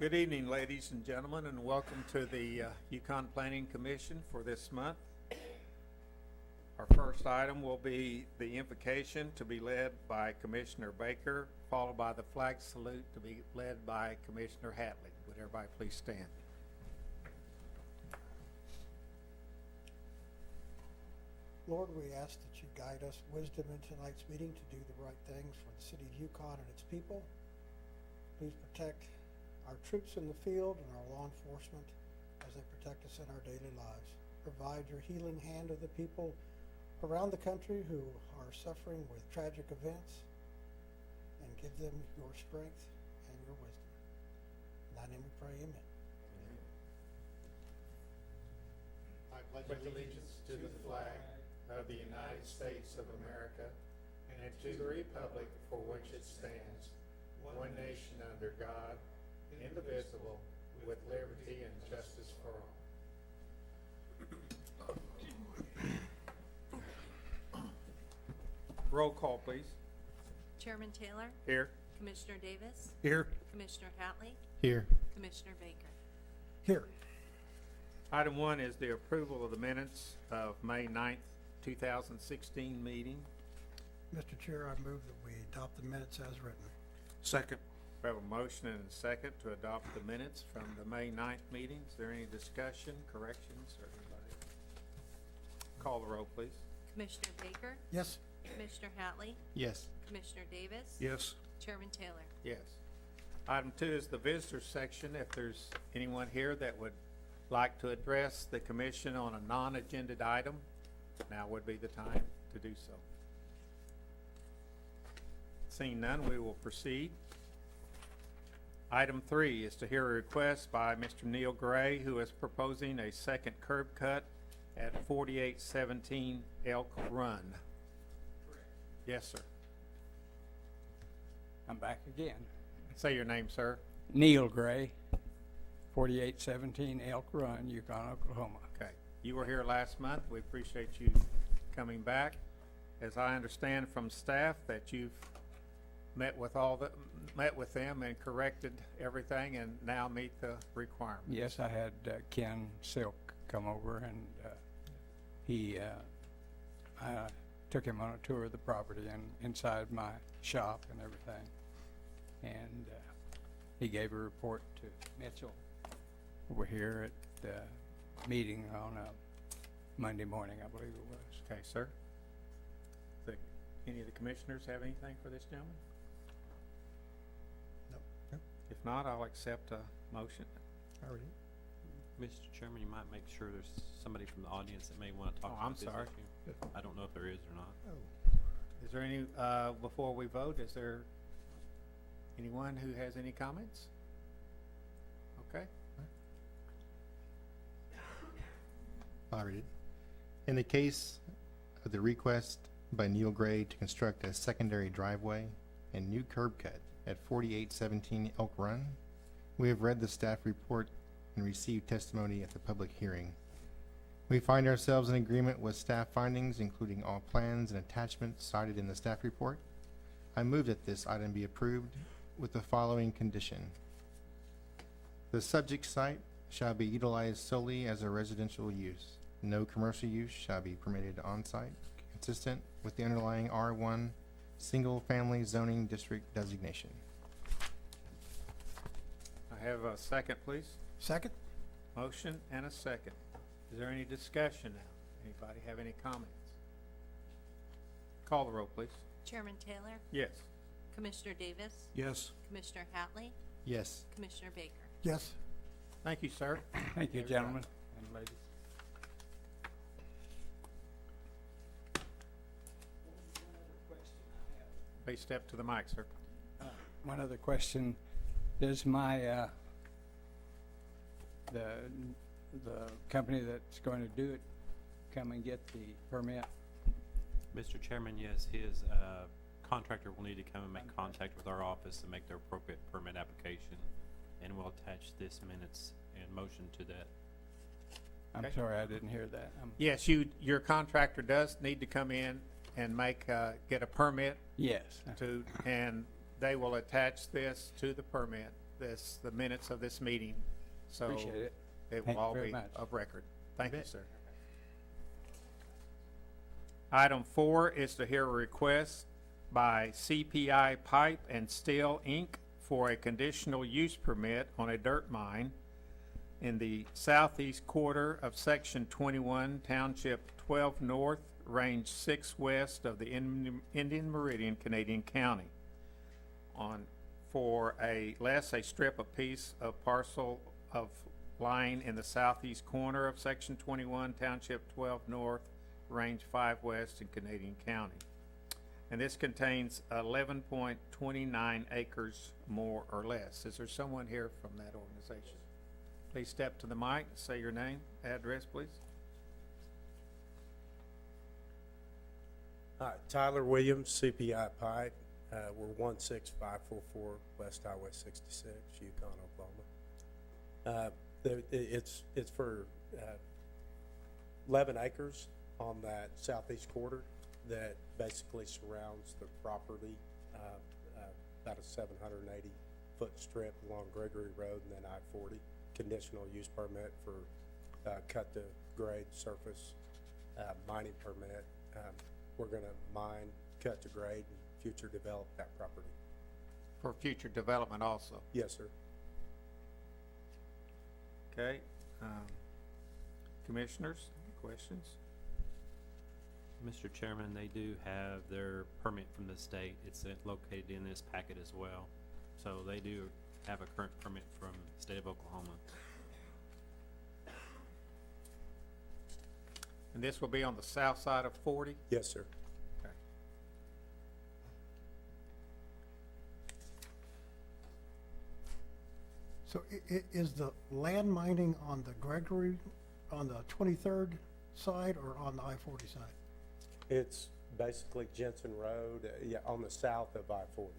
Good evening, ladies and gentlemen, and welcome to the Yukon Planning Commission for this month. Our first item will be the invocation to be led by Commissioner Baker, followed by the flag salute to be led by Commissioner Hatley. Would everybody please stand? Lord, we ask that you guide us wisdom in tonight's meeting to do the right things for the city of Yukon and its people. Please protect our troops in the field and our law enforcement as they protect us in our daily lives. Provide your healing hand to the people around the country who are suffering with tragic events, and give them your strength and your wisdom. In thy name we pray, amen. I pledge allegiance to the flag of the United States of America and to the republic for which it stands, one nation under God, indivisible, with liberty and justice for all. Roll call, please. Chairman Taylor? Here. Commissioner Davis? Here. Commissioner Hatley? Here. Commissioner Baker? Here. Item 1 is the approval of the minutes of May 9th, 2016 meeting. Mr. Chair, I move that we adopt the minutes as written. Second. We have a motion and a second to adopt the minutes from the May 9th meeting. Is there any discussion, corrections, or anybody? Call the roll, please. Commissioner Baker? Yes. Commissioner Hatley? Yes. Commissioner Davis? Yes. Chairman Taylor? Yes. Item 2 is the visitors section. If there's anyone here that would like to address the commission on a non-agenda item, now would be the time to do so. Seeing none, we will proceed. Item 3 is to hear a request by Mr. Neil Gray, who is proposing a second curb cut at 4817 Elk Run. Correct. Yes, sir. I'm back again. Say your name, sir. Neil Gray, 4817 Elk Run, Yukon, Oklahoma. Okay. You were here last month. We appreciate you coming back. As I understand from staff that you've met with them and corrected everything and now meet the requirements. Yes, I had Ken Silk come over, and I took him on a tour of the property and inside my shop and everything. And he gave a report to Mitchell over here at the meeting on a Monday morning, I believe it was. Okay, sir. Any of the commissioners have anything for this gentleman? No. If not, I'll accept a motion. Already. Mr. Chairman, you might make sure there's somebody from the audience that may want to talk Oh, about I'm this sorry. issue. I don't know if there is or not. Oh. Is there any, before we vote, is there anyone who has any comments? Okay. I'll read it. In the case of the request by Neil Gray to construct a secondary driveway and new curb cut at 4817 Elk Run, we have read the staff report and received testimony at the public hearing. We find ourselves in agreement with staff findings, including all plans and attachments cited in the staff report. I move that this item be approved with the following condition. The subject site shall be utilized solely as a residential use. No commercial use shall be permitted on-site, consistent with the underlying R1 single-family zoning district designation. I have a second, please. Second? Motion and a second. Is there any discussion now? Anybody have any comments? Call the roll, please. Chairman Taylor? Yes. Commissioner Davis? Yes. Commissioner Hatley? Yes. Commissioner Baker? Yes. Thank you, sir. Thank you, gentlemen and ladies. Please step to the mic, sir. One other question. Does my, the company that's going to do it come and get the permit? Mr. Chairman, yes, his contractor will need to come and make contact with our office and make their appropriate permit application, and we'll attach this minutes and motion to that. I'm Okay. sorry, I didn't hear that. Yes, your contractor does need to come in and get a permit Yes. and they will attach this to the permit the minutes of this meeting, so Appreciate it. it Thank will you all very be much. of record. Thank you, bet. sir. Item 4 is to hear a request by CPI Pipe and Steel, Inc. for a conditional use permit on a dirt mine in the southeast quarter of Section 21, Township 12 North, Range 6 West of the Indian Meridian, Canadian County, for a strip a piece of parcel of lying in the southeast corner of Section 21, Township 12 North, Range 5 West in Canadian County. And this contains 11.29 acres more or less. Is there someone here from that organization? Please step to the mic and say your name, address, please. Hi, Tyler Williams, CPI Pipe. We're 16544 West Highway 66, Yukon, Oklahoma. It's for 11 acres on that southeast quarter that basically surrounds the property, about a 780-foot strip along Gregory Road and then I-40. Conditional use permit for cut to grade surface mining permit. We're gonna mine, cut to grade, and future develop that property. For future development also. Yes, sir. Okay. Commissioners, any questions? Mr. Chairman, they do have their permit from the state. It's located in this packet as well. So they do have a current permit from the state of Oklahoma. And this will be on the south side of 40? Yes, sir. Okay. So is the land mining on the Gregory, on the 23rd side or on the I-40 side? It's basically Jensen Road, yeah, on the south of I-40.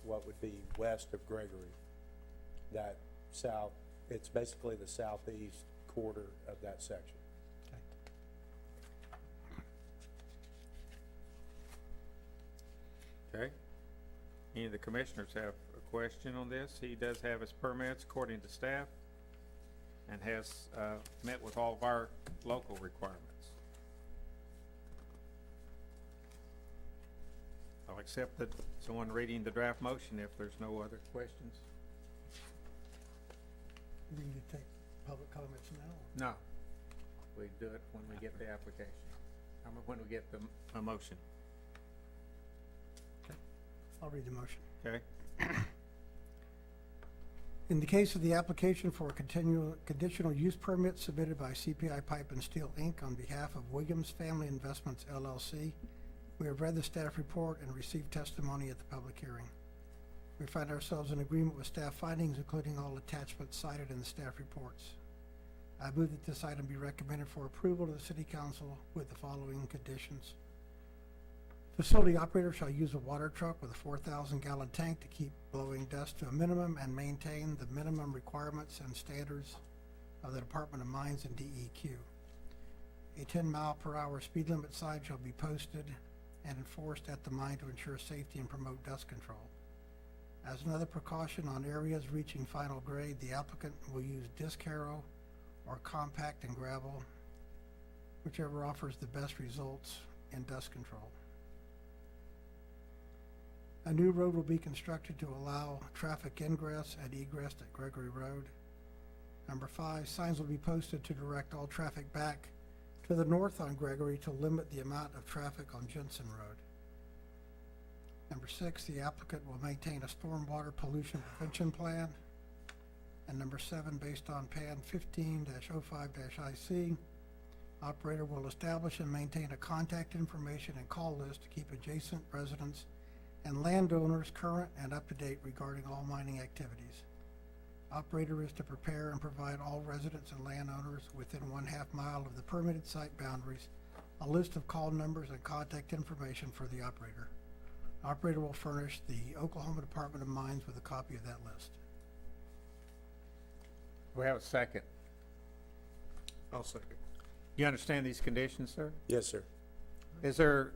What would be west of Gregory. That south, it's basically the southeast quarter of that section. Okay. Any of the commissioners have a question on this? He does have his permits according to staff and has met with all of our local requirements. I'll accept that someone reading the draft motion if there's no other questions. Do you take public comments now? No. We do it when we get the application. When we get the motion. I'll read the motion. Okay? In the case of the application for a conditional use permit submitted by CPI Pipe and Steel, Inc. on behalf of Williams Family Investments, LLC, we have read the staff report and received testimony at the public hearing. We find ourselves in agreement with staff findings, including all attachments cited in the staff reports. I move that this item be recommended for approval to the City Council with the following conditions. Facility operator shall use a water truck with a 4,000-gallon tank to keep blowing dust to a minimum and maintain the minimum requirements and standards of the Department of Mines and DEQ. A 10-mile-per-hour speed limit sign shall be posted and enforced at the mine to ensure safety and promote dust control. As another precaution, on areas reaching final grade, the applicant will use disc harrow or compact and gravel, whichever offers the best results in dust control. A new road will be constructed to allow traffic ingress and egress at Gregory Road. Number 5, signs will be posted to direct all traffic back to the north on Gregory to limit the amount of traffic on Jensen Road. Number 6, the applicant will maintain a stormwater pollution prevention plan. And number 7, based on PAN 15-05-IC, operator will establish and maintain a contact information and call list to keep adjacent residents and landowners current and up to date regarding all mining activities. Operator is to prepare and provide all residents and landowners within 1/2 mile of the permitted site boundaries a list of call numbers and contact information for the operator. Operator will furnish the Oklahoma Department of Mines with a copy of that list. We have a second. I'll second. You understand these conditions, sir? Yes, sir. Is there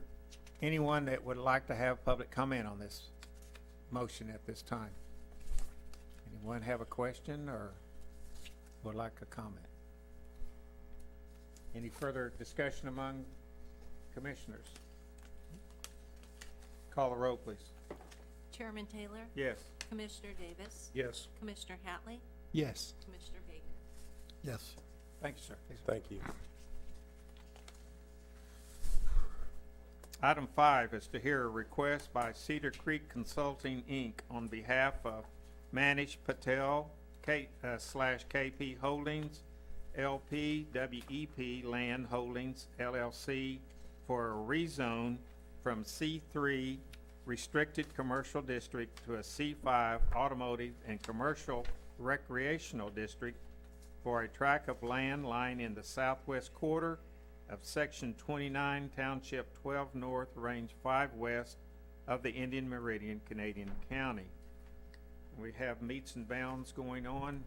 anyone that would like to have public comment on this motion at this time? Anyone have a question or would like a comment? Any further discussion among commissioners? Call the roll, please. Chairman Taylor? Yes. Commissioner Davis? Yes. Commissioner Hatley? Yes. Commissioner Baker? Yes. Thank you, sir. Thank you. Item 5 is to hear a request by Cedar Creek Consulting, Inc. on behalf of Manish Patel slash KP Holdings, LP, WEP Land Holdings, LLC, for a rezone from C3 Restricted Commercial District to a C5 Automotive and Commercial Recreational District for a tract of land lying in the southwest quarter of Section 29, Township 12 North, Range 5 West of the Indian Meridian, Canadian County. We have meets and bounds going on,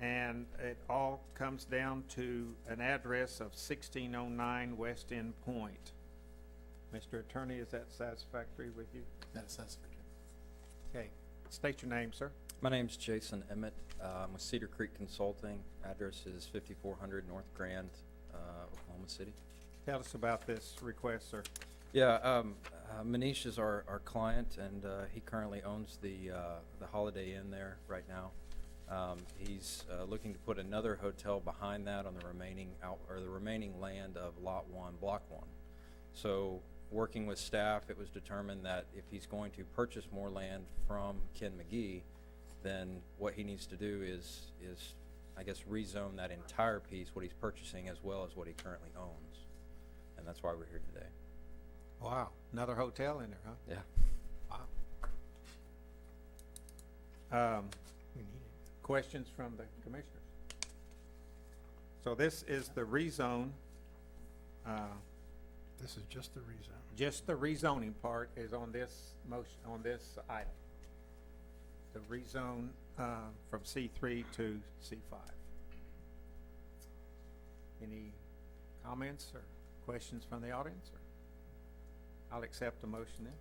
and it all comes down to an address of 1609 West End Point. Mr. Attorney, is that satisfactory with you? That's satisfactory. Okay, state your name, sir. My name's Jason Emmett. I'm with Cedar Creek Consulting. Address is 5400 North Grand, Oklahoma City. Tell us about this request, sir. Yeah, Manish is our client, and he currently owns the Holiday Inn there right now. He's looking to put another hotel behind that on the remaining land of Lot 1, Block 1. So, working with staff, it was determined that if he's going to purchase more land from Ken McGee, then what he needs to do is I guess rezone that entire piece, what he's purchasing, as well as what he currently owns. And that's why we're here today. Wow, another hotel in there, huh? Yeah. Wow. We need it. Questions from the commissioners? So this is the rezone, This is just the rezone. just the rezoning part is on this motion, on this item. The rezone, from C3 to C5. Any comments or questions from the audience? Or I'll accept the motion then.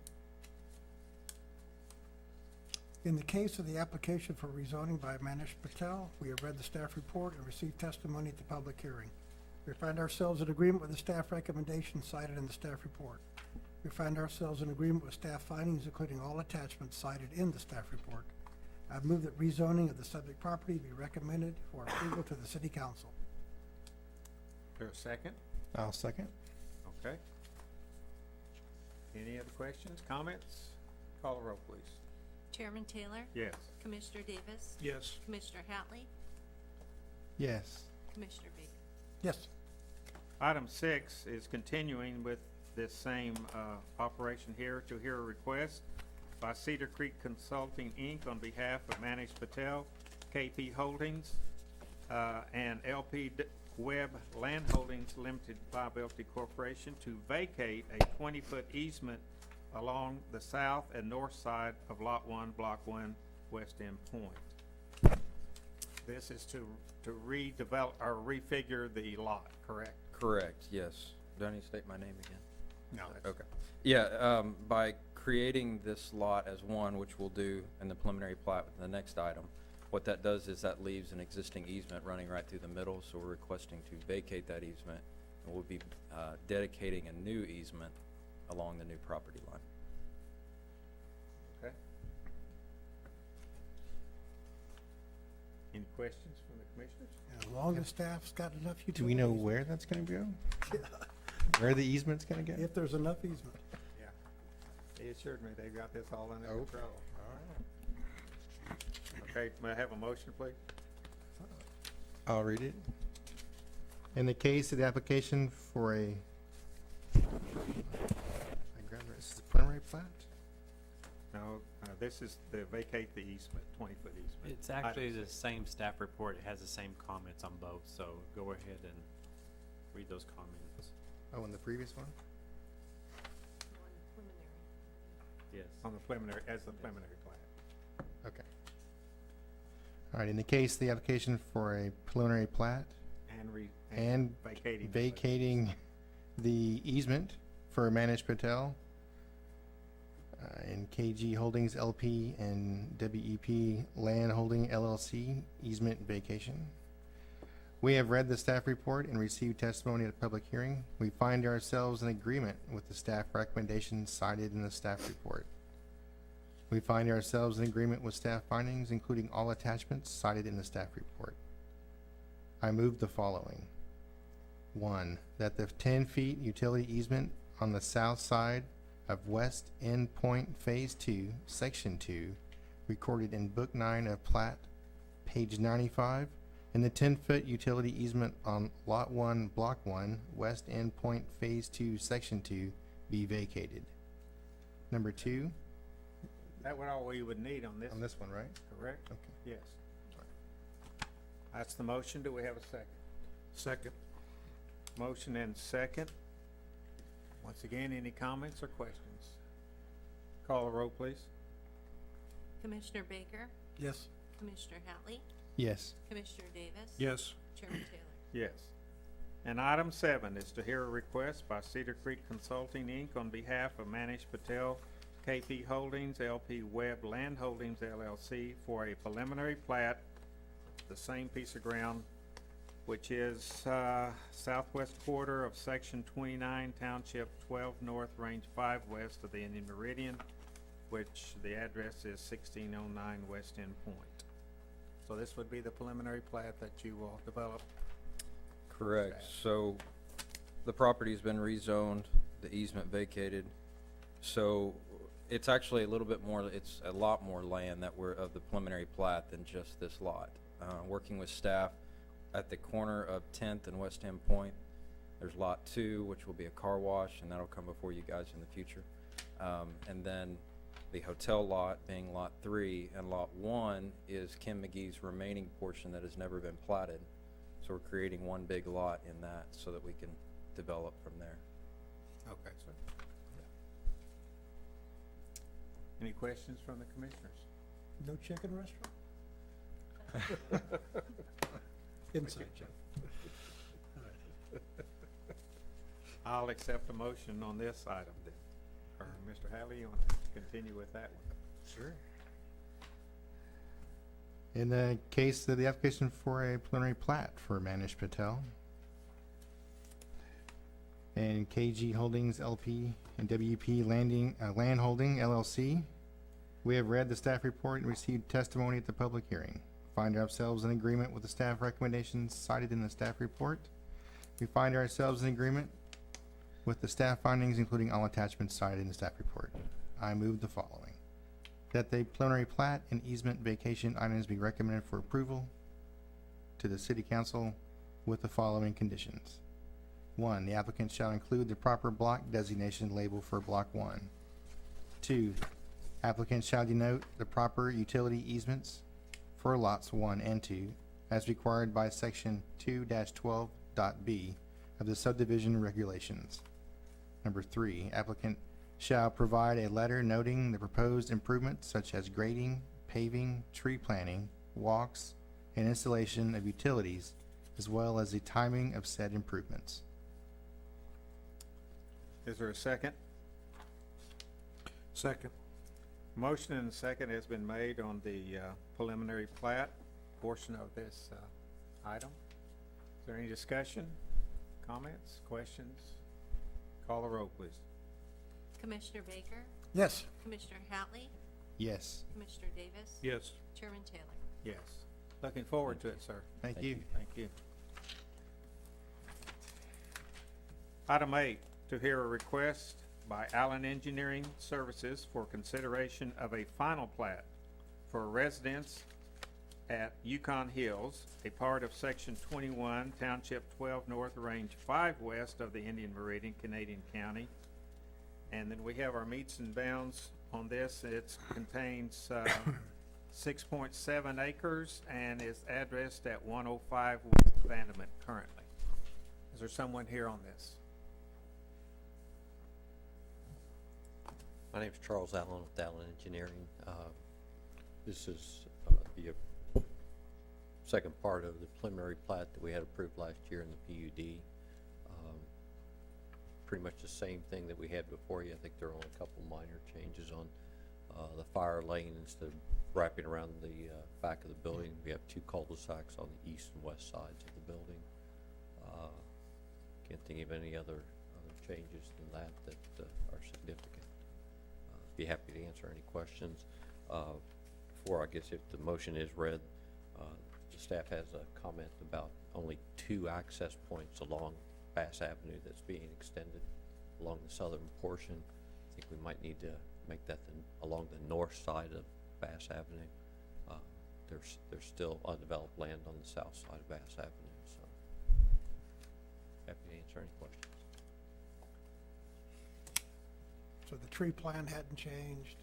In the case of the application for rezoning by Manish Patel, we have read the staff report and received testimony at the public hearing. We find ourselves in agreement with the staff recommendations cited in the staff report. We find ourselves in agreement with staff findings, including all attachments cited in the staff report. I move that rezoning of the subject property be recommended for approval to the city council. Is there a second? I'll second. Okay. Any other questions, comments? Call the roll, please. Chairman Taylor? Yes. Commissioner Davis? Yes. Commissioner Hatley? Yes. Commissioner Baker? Yes. Item 6 is continuing with this same operation here to hear a request by Cedar Creek Consulting, Inc. on behalf of Manish Patel, KP Holdings, and LP Webb Land Holdings Limited Liability Corporation to vacate a 20-foot easement along the south and north side of Lot 1, Block 1, West End Point. This is to redevelop or refigure the lot, correct? Correct, yes. Do I need to state my name again? No. Okay. Yeah, by creating this lot as one, which we'll do in the preliminary plat with the next item, what that does is that leaves an existing easement running right through the middle, so we're requesting to vacate that easement, and we'll be dedicating a new easement along the new property line. Okay. Any questions from the commissioners? As long as staff's got enough utilities. Do we know where that's gonna go? Where the easement's gonna go? If there's enough easement. Yeah. They assured me they've got this all under Okay. control. Okay, may I have a motion, please? I'll read it. In the case of the application for a, this is a preliminary plat? No, this is the vacate the easement, 20-foot easement. It's actually Item the same staff report. It has the same comments on both, so go ahead and read those comments. Oh, and the previous one? On preliminary. Yes. On the preliminary, as the preliminary plat. Okay. All right, in the case of the application for a preliminary plat and vacating. vacating the easement for Manish Patel, and KG Holdings LP and WEP Land Holding LLC easement vacation. We have read the staff report and received testimony at a public hearing. We find ourselves in agreement with the staff recommendations cited in the staff report. We find ourselves in agreement with staff findings, including all attachments cited in the staff report. I move the following. 1, that the 10 feet utility easement on the south side of West End Point Phase 2, Section 2, recorded in Book 9 of Plat, page 95, and the 10-foot utility easement on Lot 1, Block 1, West End Point Phase 2, Section 2, be vacated. Number 2, That would all we would need on this, on this one, right? correct? Okay. Yes. That's the motion. Do we have a second? Second. Motion and second. Once again, any comments or questions? Call the roll, please. Commissioner Baker, Yes. Commissioner Hatley, Yes. Commissioner Davis. Yes. Chairman Taylor. Yes. And item 7 is to hear a request by Cedar Creek Consulting, Inc. on behalf of Manish Patel, KP Holdings, LP Webb Land Holdings, LLC, for a preliminary plat, the same piece of ground, which is southwest quarter of Section 29, Township 12 North, Range 5 west of the Indian Meridian, which the address is 1609 West End Point. So this would be the preliminary plat that you will develop. Correct. So the property's been rezoned, the easement vacated. So it's actually a little bit more, it's a lot more land that we're, of the preliminary plat than just this lot. Working with staff at the corner of 10th and West End Point, there's Lot 2, which will be a car wash, and that'll come before you guys in the future. And then the hotel lot being Lot 3, and Lot 1 is Kim McGee's remaining portion that has never been platted. So we're creating one big lot in that so that we can develop from there. Okay, sir. Any questions from the commissioners? No chicken restaurant? Inside joke. I'll accept a motion on this item then. Or Mr. Halley, you want to continue with that one? Sure. In the case of the application for a preliminary plat for Manish Patel and KG Holdings LP and WP Land Holding LLC, we have read the staff report and received testimony at the public hearing. Find ourselves in agreement with the staff recommendations cited in the staff report. We find ourselves in agreement with the staff findings, including all attachments cited in the staff report. I move the following. That the preliminary plat and easement vacation items be recommended for approval to the city council with the following conditions. 1, the applicant shall include the proper block designation label for block 1. 2, applicant shall denote the proper utility easements for lots 1 and 2 as required by section 2-12.b of the subdivision regulations. Number 3, applicant shall provide a letter noting the proposed improvements such as grading, paving, tree planting, walks, and installation of utilities, as well as the timing of said improvements. Is there a second? Second. Motion and a second has been made on the preliminary plat portion of this item. Is there any discussion, comments, questions? Call the roll, please. Commissioner Baker, Yes. Commissioner Hatley, Yes. Commissioner Davis. Yes. Chairman Taylor. Yes. Looking forward to it, sir. Thank you. Thank you. Item 8, to hear a request by Allen Engineering Services for consideration of a final plat for a residence at Yukon Hills, a part of Section 21, Township 12 North, Range 5 west of the Indian Meridian, Canadian County. And then we have our meets and bounds on this. It contains 6.7 acres and is addressed at 105 West Abandonment currently. Is there someone here on this? My name is Charles Allen with Allen Engineering. This is the second part of the preliminary plat that we had approved last year in the PUD. pretty much the same thing that we had before you. I think there are only a couple minor changes on the fire lane. Instead of wrapping around the back of the building, we have two cul-de-sacs on the east and west sides of the building. Can't think of any other changes than that are significant. Be happy to answer any questions. Before, I guess, if the motion is read, the staff has a comment about only 2 access points along Bass Avenue that's being extended along the southern portion. I think we might need to make that along the north side of Bass Avenue. There's still undeveloped land on the south side of Bass Avenue, so happy to answer any questions. So the tree plan hadn't changed,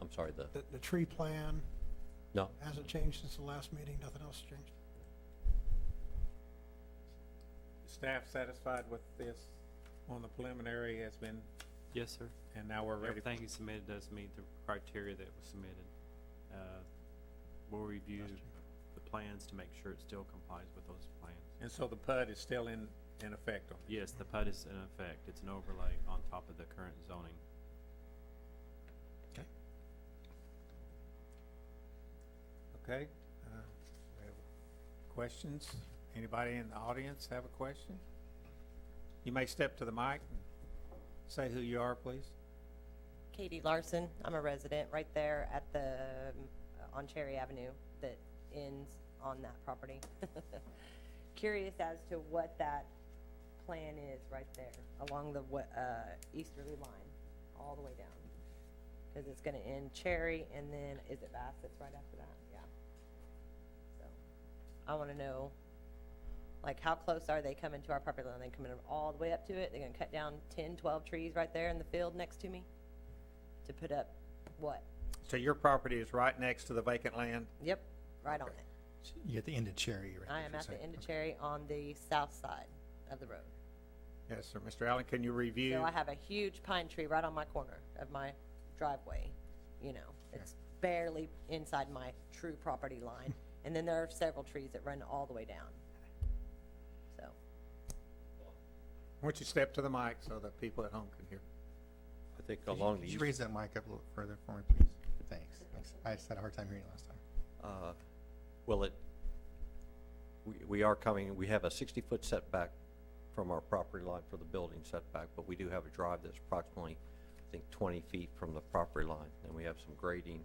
I'm sorry, the tree plan no, hasn't changed since the last meeting, nothing else changed? Staff satisfied with this on the preliminary has been, Yes, sir. and now we're ready. Everything he submitted does meet the criteria that was submitted. We'll review the plans to make sure it still complies with those plans. And so the PUD is still in effect on it? Yes, the PUD is in effect. It's an overlay on top of the current zoning. Okay. Okay, we have questions? Anybody in the audience have a question? You may step to the mic and say who you are, please. Katie Larson. I'm a resident right there at the, on Cherry Avenue that ends on that property. Curious as to what that plan is right there along the easterly line all the way down. Because it's going to end Cherry and then, is it Bassett's right after that? Yeah. So I want to know, like, how close are they coming to our property line? Are they coming all the way up to it? They're going to cut down 10, 12 trees right there in the field next to me to put up what? So your property is right next to the vacant land? Yep, right on it. You're at the end of Cherry, right? I am at the end of Cherry on the south side of the road. Yes, sir. Mr. Allen, can you review? So I have a huge pine tree right on my corner of my driveway. You know, it's barely inside my true property line. And then there are several trees that run all the way down. So, Why don't you step to the mic so that people at home can hear? I think along the Could you east, raise that mic up a little further for me, please? Thanks. I just had a hard time hearing you last time. well, we are coming, we have a 60-foot setback from our property line for the building setback, but we do have a drive that's approximately, I think, 20 feet from the property line. And we have some grading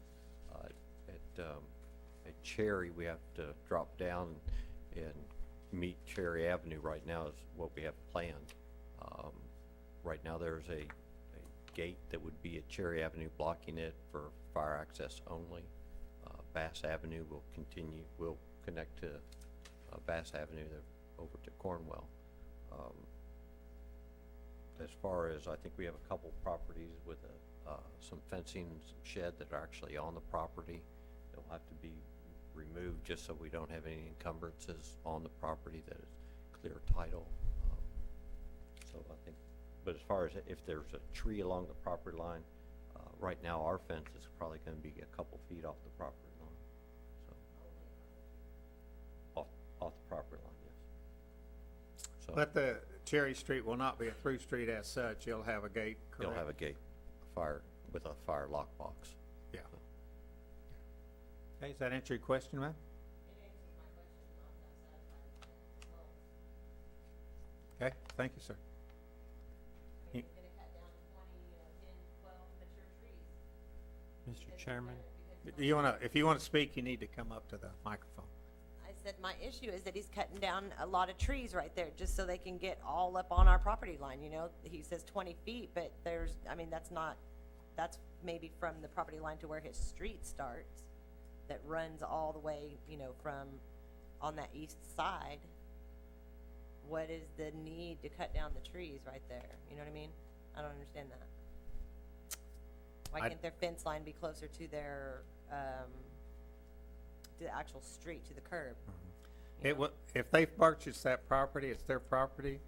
at Cherry. We have to drop down and meet Cherry Avenue right now is what we have planned. Right now there's a gate that would be at Cherry Avenue blocking it for fire access only. Bass Avenue will connect to Bass Avenue over to Cornwell. As far as, I think we have a couple properties with some fencing and some shed that are actually on the property. They'll have to be removed just so we don't have any encumbrances on the property, that is clear title. So I think, but as far as if there's a tree along the property line, right now our fence is probably going to be a couple feet off the property line. So off the property line, yes. So But the Cherry Street will not be a through street as such. You'll have a gate, correct? you'll have a gate, with a fire lockbox. Yeah. Okay, does that answer your question, ma'am? Okay, thank you, sir. I mean, it's gonna cut down 20, 10, 12 mature trees. Mr. Chairman? If you wanna speak, you need to come up to the microphone. I said my issue is that he's cutting down a lot of trees right there just so they can get all up on our property line, you know? He says 20 feet, but there's, I mean, that's maybe from the property line to where his street starts, that runs all the way, you know, from on that east side. What is the need to cut down the trees right there? You know what I mean? I don't understand that. Why can't their fence line be closer to their, to the actual street, to the curb? You know? If they've purchased that property, it's their property,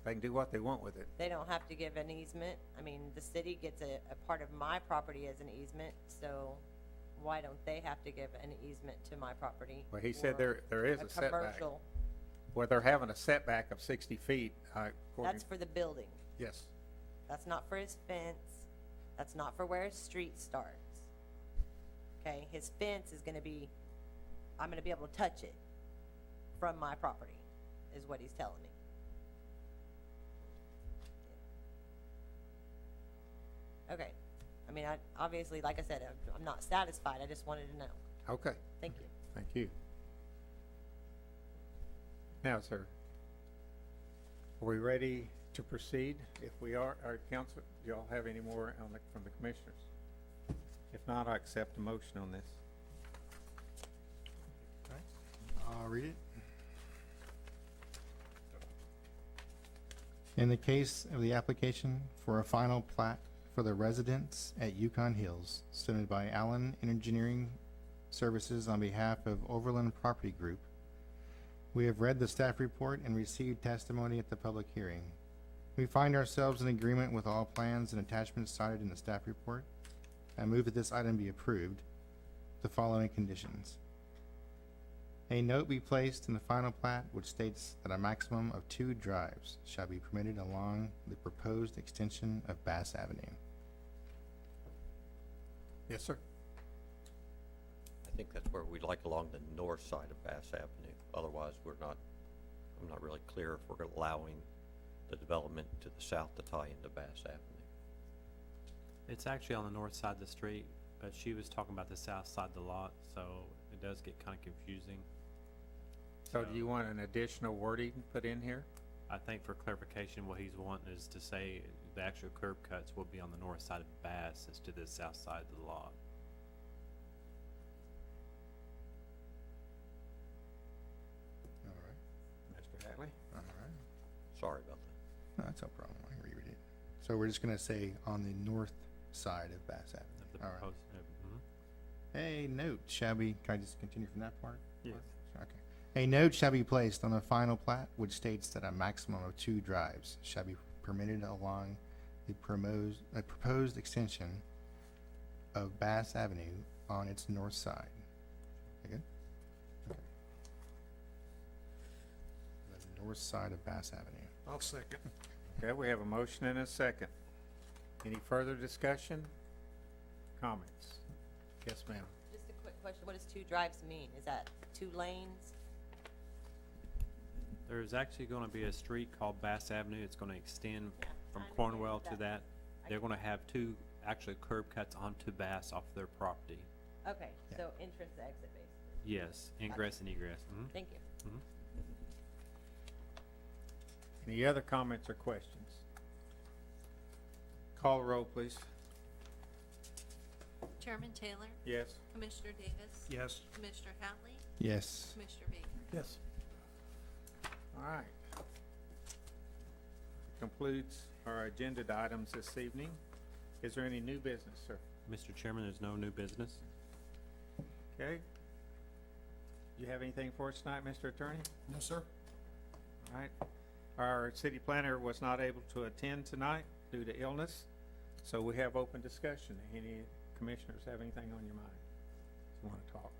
they can do what they want with it. They don't have to give an easement. I mean, the city gets a part of my property as an easement, so why don't they have to give an easement to my property? Well, he said or there is a setback. commercial? Well, they're having a setback of 60 feet, according. That's for the building. Yes. That's not for his fence. That's not for where his street starts. Okay, his fence is gonna be, I'm gonna be able to touch it from my property, is what he's telling me. Okay, I mean, obviously, like I said, I'm not satisfied, I just wanted to know. Okay, Thank you. thank you. Now, sir, are we ready to proceed? If we are, our council, do y'all have any more from the commissioners? If not, I accept a motion on this. I'll read it. In the case of the application for a final plat for the residence at Yukon Hills, submitted by Allen Engineering Services on behalf of Overland Property Group, we have read the staff report and received testimony at the public hearing. We find ourselves in agreement with all plans and attachments cited in the staff report. I move that this item be approved, with the following conditions. A note be placed in the final plat which states that a maximum of 2 drives shall be permitted along the proposed extension of Bass Avenue. Yes, sir. I think that's where we'd like along the north side of Bass Avenue. Otherwise, I'm not really clear if we're allowing the development to the south to tie into Bass Avenue. It's actually on the north side of the street, but she was talking about the south side of the lot, so it does get kind of confusing. So do you want an additional wording put in here? I think for clarification, what he's wanting is to say the actual curb cuts will be on the north side of Bass as to the south side of the lot. All right. Mr. Hatley? All right. Sorry about that. No, that's no problem. I can reread it. So we're just gonna say on the north side of Bass Avenue. Of the All right. proposed, A note shall be, can I just continue from that part? Yes. Okay. A note shall be placed on the final plat which states that a maximum of 2 drives shall be permitted along the proposed extension of Bass Avenue on its north side. Okay, good? Okay. The north side of Bass Avenue. I'll second. Okay, we have a motion and a second. Any further discussion? Comments? Yes, ma'am. Just a quick question, what does 2 drives mean? Is that 2 lanes? There's actually gonna be a street called Bass Avenue. It's gonna extend Yeah, from I understand Cornwell to that. that. They're gonna have 2 actually curb cuts onto Bass off their property. Okay, Yeah. so entrance to exit basically. Yes, ingress and egress. Thank you. Any other comments or questions? Call the roll, please. Chairman Taylor? Yes. Commissioner Davis? Yes. Commissioner Hatley? Yes. Commissioner Baker? Yes. All right. Concludes our agenda items this evening. Is there any new business, sir? Mr. Chairman, there's no new business. Okay. Do you have anything for us tonight, Mr. Attorney? No, sir. All right. Our city planner was not able to attend tonight due to illness, so we have open discussion. Any commissioners have anything on your mind? You want to talk?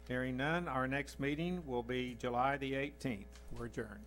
Hearing none, our next meeting will be July the 18th. We're adjourned.